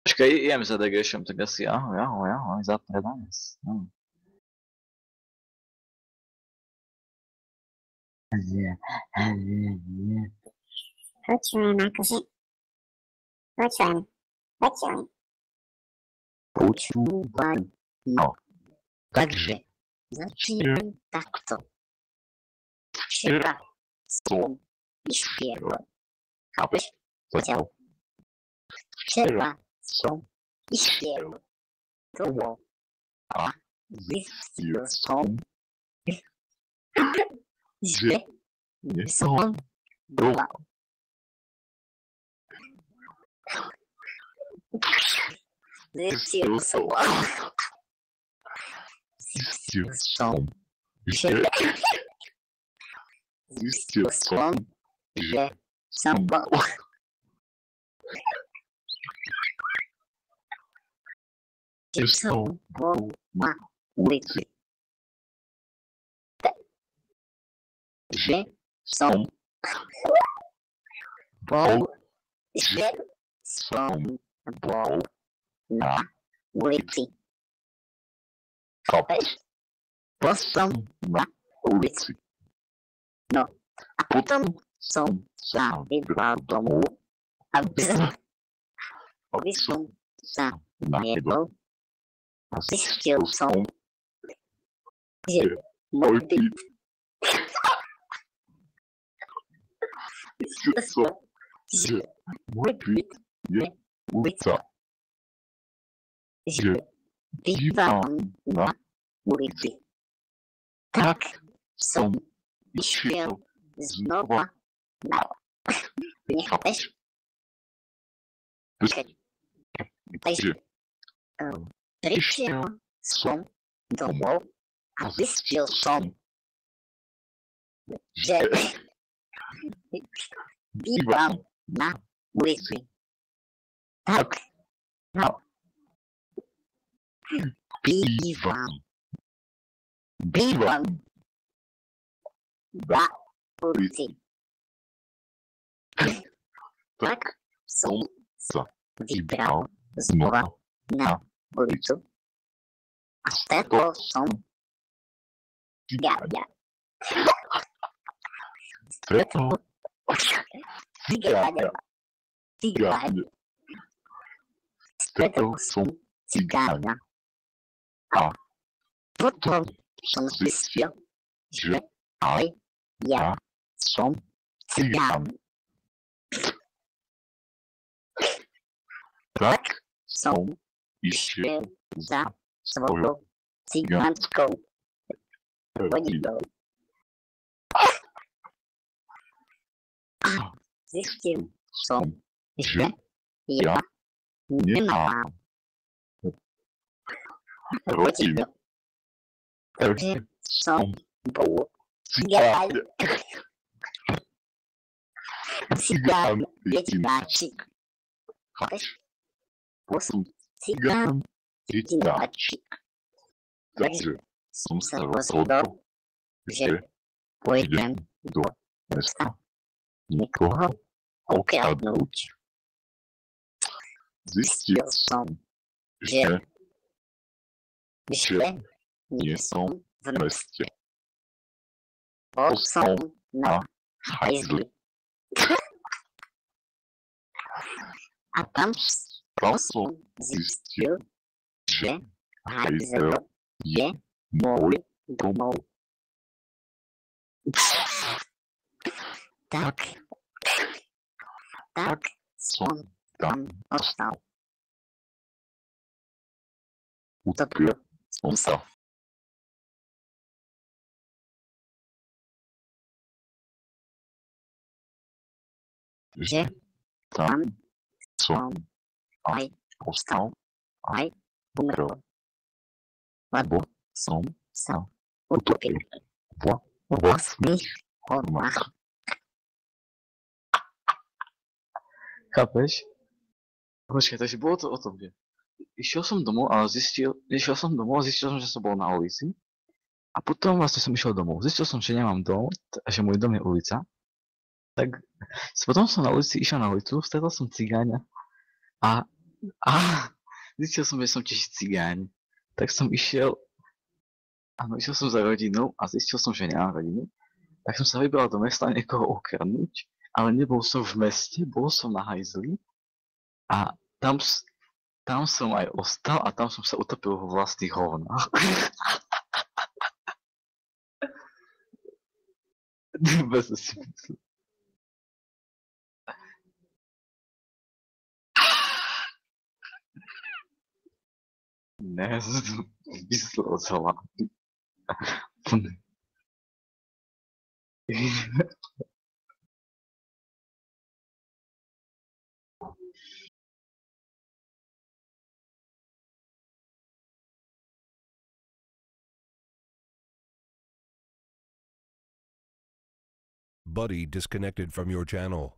Počkaj, idem za Degešom, tak asi ahoj, za prednes. Počujem, akože... Počujem. Počúvaj. No. Takže, začínam takto. Včera som išiel. Chápeš? Zatiaľ. Včera som išiel domov a zistil som, že som volal. Zistil som, že som bol. Že som bol na ulici. Že som bol na ulici. Chápeš? Bol som na ulici. No, a potom som sa vybral domov, aby som sa najedol a zistil som, že môj byt je ulica. Že bývam na ulici. Tak som išiel znova na... Nechápeš? Takže prišiel som domov a zistil som, že bývam na ulici. Tak, no. Bývam na ulici. Tak som sa vybral znova na ulicu a stretol som cigáňa. Stretol som cigáňa. A potom som zistil, že aj ja som cigán. Tak som išiel za svojou cigánskou rodinou. A zistil som, že ja nemám rodinu. Takže som bol cigán. Cigán jedináčik. Chápeš? Bol som cigán jedináčik. Takže som sa rozhodol, že pôjdem do mesta niekoho okradnúť. Zistil som, že nie som v meste. Bol som na hajzli. A tam som zistil, že hajzel je môj domov. Tak som tam ostal. Utopil som sa. Že tam som aj ostal, aj umrel. Lebo som sa utopil vo vlastných hormách. Chápeš? Počkaj, takže bolo to o tom, že išiel som domov, zistil som, že som bol na ulici. A potom vlastne som išiel domov. Zistil som, že nemám dom, a že môj dom je ulica. Tak potom som na ulici išiel na ulicu, stretol som cigáňa A, a zistil som, že som tiež cigáň. Tak som išiel, áno, išiel som za rodinou a zistil som, že nemám rodinu. Tak som sa vybral do mesta niekoho okradnúť, ale nebol som v meste, bol som na hajzli a tam som aj ostal a tam som sa utopil vo vlastných hovnách. Bez si myslím. Ne, som to vymyslel z hlavy. Buddy disconnected from your channel.